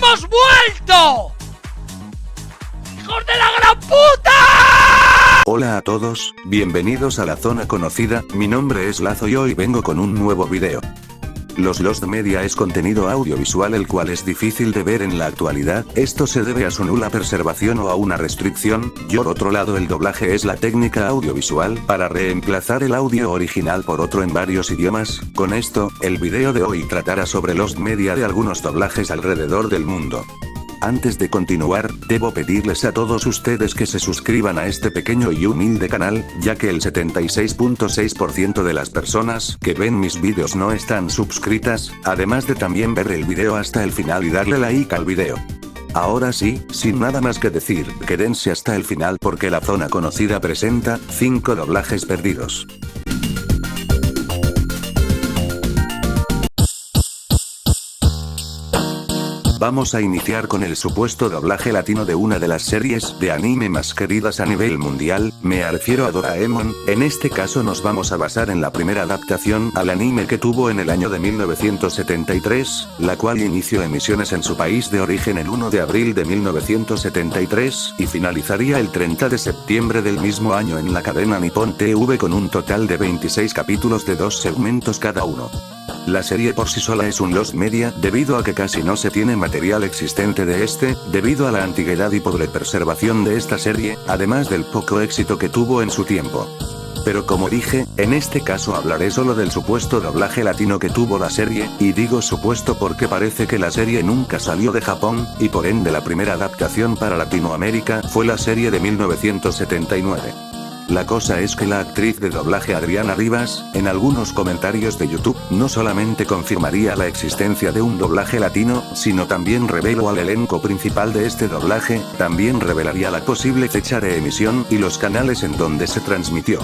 ¡Hemos vuelto! ¡Hijos de la gran puta! Hola a todos, bienvenidos a la zona conocida, mi nombre es Lazo y hoy vengo con un nuevo video. Los Lost Media es contenido audiovisual el cual es difícil de ver en la actualidad, esto se debe a su nula preservación o a una restricción, por otro lado el doblaje es la técnica audiovisual para reemplazar el audio original por otro en varios idiomas, con esto, el video de hoy tratará sobre Lost Media de algunos doblajes alrededor del mundo. Antes de continuar, debo pedirles a todos ustedes que se suscriban a este pequeño y humilde canal, ya que el 76.6% de las personas que ven mis vídeos no están suscritas, además de también ver el video hasta el final y darle like al video. Ahora sí, sin nada más que decir, quédense hasta el final porque la zona conocida presenta 5 doblajes perdidos. Vamos a iniciar con el supuesto doblaje latino de una de las series de anime más queridas a nivel mundial, me refiero a Doraemon, en este caso nos vamos a basar en la primera adaptación al anime que tuvo en el año de 1973, la cual inició emisiones en su país de origen el 1 de abril de 1973, y finalizaría el 30 de septiembre del mismo año en la cadena Nippon TV con un total de 26 capítulos de 2 segmentos cada uno. La serie por sí sola es un Lost Media, debido a que casi no se tiene material existente de este, debido a la antigüedad y pobre preservación de esta serie, además del poco éxito que tuvo en su tiempo. Pero como dije, en este caso hablaré solo del supuesto doblaje latino que tuvo la serie, y digo supuesto porque parece que la serie nunca salió de Japón, y por ende la primera adaptación para Latinoamérica fue la serie de 1979. La cosa es que la actriz de doblaje Adriana Rivas, en algunos comentarios de YouTube, no solamente confirmaría la existencia de un doblaje latino, sino también reveló al elenco principal de este doblaje, también revelaría la posible fecha de emisión y los canales en donde se transmitió.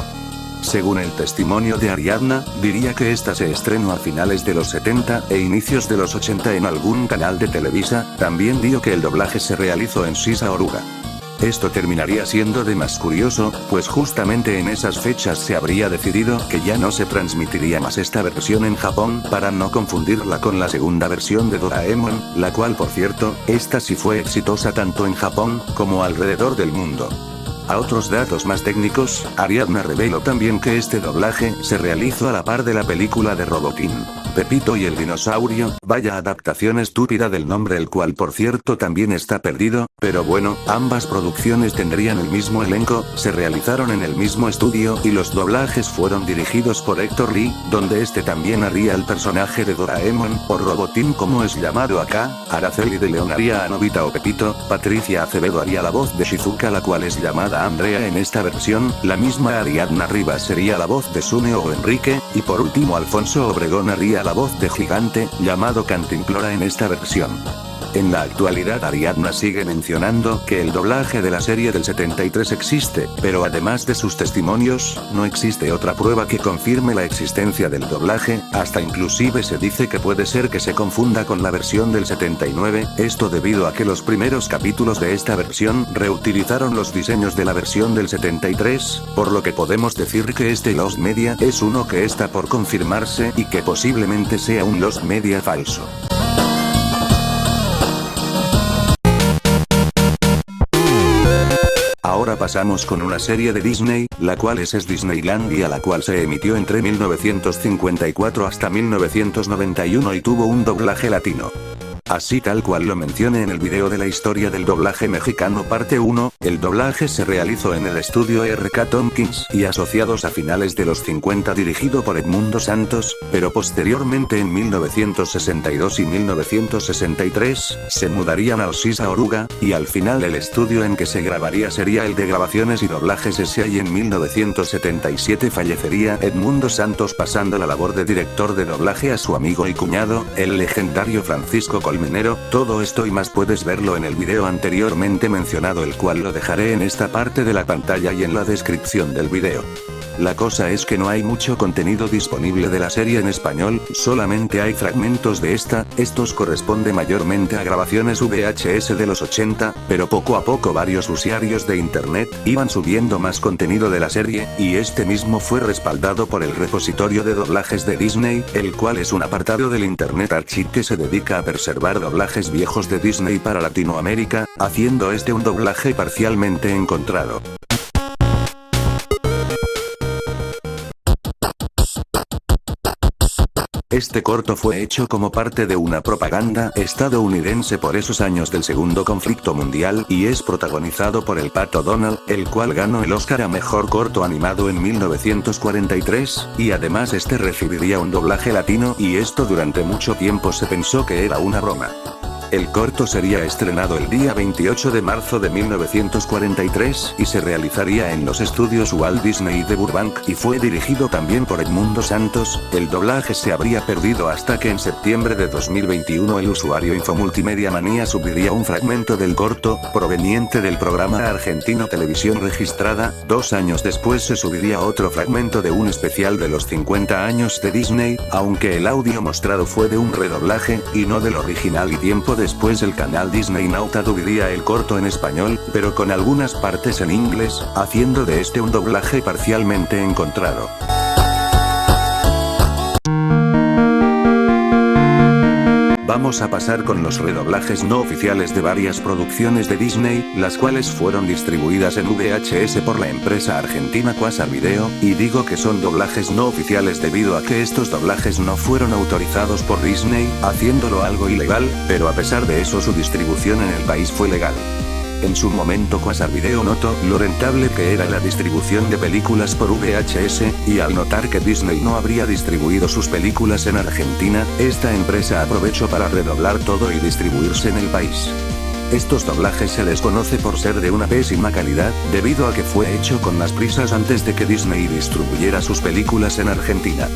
Según el testimonio de Ariadna, diría que esta se estrenó a finales de los 70 e inicios de los 80 en algún canal de Televisa, también dijo que el doblaje se realizó en Sisa Oruga. Esto terminaría siendo de más curioso, pues justamente en esas fechas se habría decidido que ya no se transmitiría más esta versión en Japón para no confundirla con la segunda versión de Doraemon, la cual por cierto, esta sí fue exitosa tanto en Japón como alrededor del mundo. A otros datos más técnicos, Ariadna reveló también que este doblaje se realizó a la par de la película de Robotín, Pepito y el dinosaurio, vaya adaptación estúpida del nombre el cual por cierto también está perdido, pero bueno, ambas producciones tendrían el mismo elenco, se realizaron en el mismo estudio y los doblajes fueron dirigidos por Héctor Lee, donde este también haría el personaje de Doraemon, o Robotín como es llamado acá, Araceli de León haría a Nobita o Pepito, Patricia Acevedo haría la voz de Shizuka la cual es llamada Andrea en esta versión, la misma Ariadna Rivas sería la voz de Sune o Enrique, y por último Alfonso Obregón haría la voz de Gigante, llamado Cantinflora en esta versión. En la actualidad Ariadna sigue mencionando que el doblaje de la serie del 73 existe, pero además de sus testimonios, no existe otra prueba que confirme la existencia del doblaje, hasta inclusive se dice que puede ser que se confunda con la versión del 79, esto debido a que los primeros capítulos de esta versión reutilizaron los diseños de la versión del 73, por lo que podemos decir que este Lost Media es uno que está por confirmarse y que posiblemente sea un Lost Media falso. Ahora pasamos con una serie de Disney, la cual es Disneylandia la cual se emitió entre 1954 hasta 1991 y tuvo un doblaje latino. Así tal cual lo mencioné en el video de la historia del doblaje mexicano parte 1, el doblaje se realizó en el estudio R.K. Tompkins y asociados a finales de los 50 dirigido por Edmundo Santos, pero posteriormente en 1962 y 1963, se mudarían al Sisa Oruga, y al final el estudio en que se grabaría sería el de grabaciones y doblajes S.A. y en 1977 fallecería Edmundo Santos pasando la labor de director de doblaje a su amigo y cuñado, el legendario Francisco Colmenero, todo esto y más puedes verlo en el video anteriormente mencionado el cual lo dejaré en esta parte de la pantalla y en la descripción del video. La cosa es que no hay mucho contenido disponible de la serie en español, solamente hay fragmentos de esta, estos corresponden mayormente a grabaciones VHS de los 80, pero poco a poco varios usuarios de internet iban subiendo más contenido de la serie, y este mismo fue respaldado por el repositorio de doblajes de Disney, el cual es un apartado del Internet Archive que se dedica a preservar doblajes viejos de Disney para Latinoamérica, haciendo este un doblaje parcialmente encontrado. Este corto fue hecho como parte de una propaganda estadounidense por esos años del segundo conflicto mundial y es protagonizado por el Pato Donald, el cual ganó el Oscar a Mejor Corto Animado en 1943, y además este recibiría un doblaje latino y esto durante mucho tiempo se pensó que era una broma. El corto sería estrenado el día 28 de marzo de 1943 y se realizaría en los estudios Walt Disney de Burbank y fue dirigido también por Edmundo Santos. El doblaje se habría perdido hasta que en septiembre de 2021 el usuario Infomultimedia Manía subiría un fragmento del corto, proveniente del programa argentino Televisión Registrada. 2 años después se subiría otro fragmento de un especial de los 50 años de Disney, aunque el audio mostrado fue de un redoblaje, y no del original, y tiempo después el canal Disney Now traduciría el corto en español, pero con algunas partes en inglés, haciendo de este un doblaje parcialmente encontrado. Vamos a pasar con los redoblajes no oficiales de varias producciones de Disney, las cuales fueron distribuidas en VHS por la empresa argentina Quasar Video, y digo que son doblajes no oficiales debido a que estos doblajes no fueron autorizados por Disney, haciéndolo algo ilegal, pero a pesar de eso su distribución en el país fue legal. En su momento Quasar Video notó lo rentable que era la distribución de películas por VHS, y al notar que Disney no habría distribuido sus películas en Argentina, esta empresa aprovechó para redoblar todo y distribuirse en el país. Estos doblajes se les conoce por ser de una pésima calidad, debido a que fue hecho con las prisas antes de que Disney distribuyera sus películas en Argentina.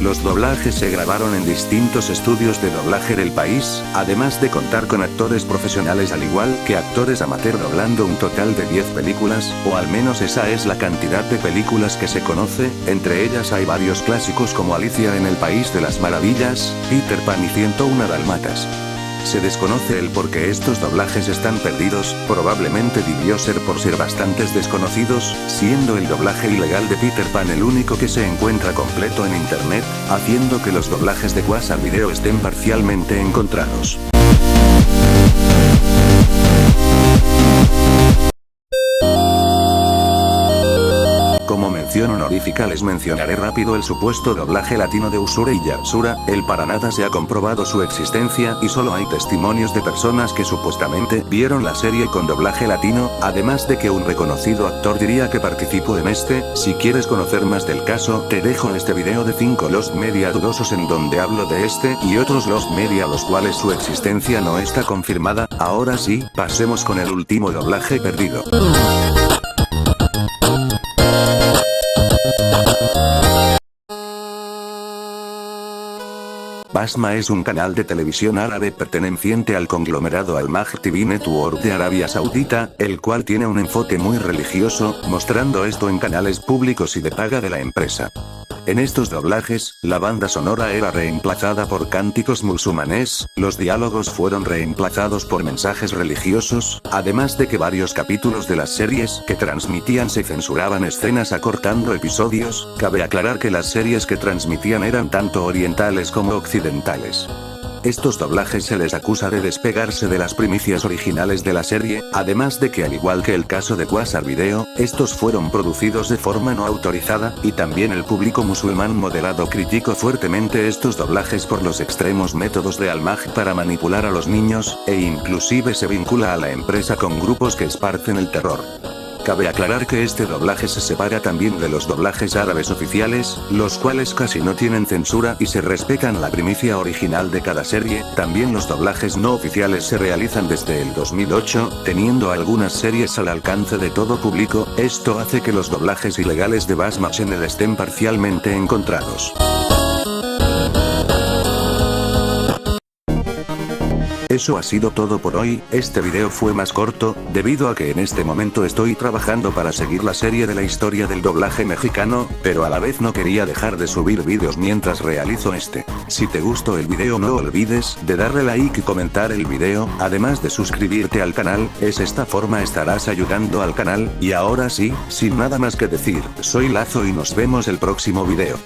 Los doblajes se grabaron en distintos estudios de doblaje del país, además de contar con actores profesionales al igual que actores amateur doblando un total de 10 películas, o al menos esa es la cantidad de películas que se conoce. Entre ellas hay varios clásicos como Alicia en el País de las Maravillas, Peter Pan y 101 Dálmatas. Se desconoce el por qué estos doblajes están perdidos, probablemente debió ser por ser bastantes desconocidos, siendo el doblaje ilegal de Peter Pan el único que se encuentra completo en internet, haciendo que los doblajes de Quasar Video estén parcialmente encontrados. Como mención honorífica les mencionaré rápido el supuesto doblaje latino de Usura y Yatsura. El para nada se ha comprobado su existencia y solo hay testimonios de personas que supuestamente vieron la serie con doblaje latino, además de que un reconocido actor diría que participó en este. Si quieres conocer más del caso, te dejo este video de 5 Lost Media dudosos en donde hablo de este y otros Lost Media los cuales su existencia no está confirmada. Ahora sí, pasemos con el último doblaje perdido. Basma es un canal de televisión árabe perteneciente al conglomerado Al-Majd TV Network de Arabia Saudita, el cual tiene un enfoque muy religioso, mostrando esto en canales públicos y de paga de la empresa. En estos doblajes, la banda sonora era reemplazada por cánticos musulmanes, los diálogos fueron reemplazados por mensajes religiosos, además de que varios capítulos de las series que transmitían se censuraban escenas acortando episodios. Cabe aclarar que las series que transmitían eran tanto orientales como occidentales. Estos doblajes se les acusa de despegarse de las primicias originales de la serie, además de que al igual que el caso de Quasar Video, estos fueron producidos de forma no autorizada, y también el público musulmán moderado criticó fuertemente estos doblajes por los extremos métodos de Al-Majd para manipular a los niños, e inclusive se vincula a la empresa con grupos que esparcen el terror. Cabe aclarar que este doblaje se separa también de los doblajes árabes oficiales, los cuales casi no tienen censura y se respetan la primicia original de cada serie. También los doblajes no oficiales se realizan desde el 2008, teniendo algunas series al alcance de todo público. Esto hace que los doblajes ilegales de Basma Channel estén parcialmente encontrados. Eso ha sido todo por hoy. Este video fue más corto, debido a que en este momento estoy trabajando para seguir la serie de la historia del doblaje mexicano, pero a la vez no quería dejar de subir vídeos mientras realizo este. Si te gustó el video no olvides de darle like y comentar el video, además de suscribirte al canal, es esta forma estarás ayudando al canal, y ahora sí, sin nada más que decir, soy Lazo y nos vemos el próximo video.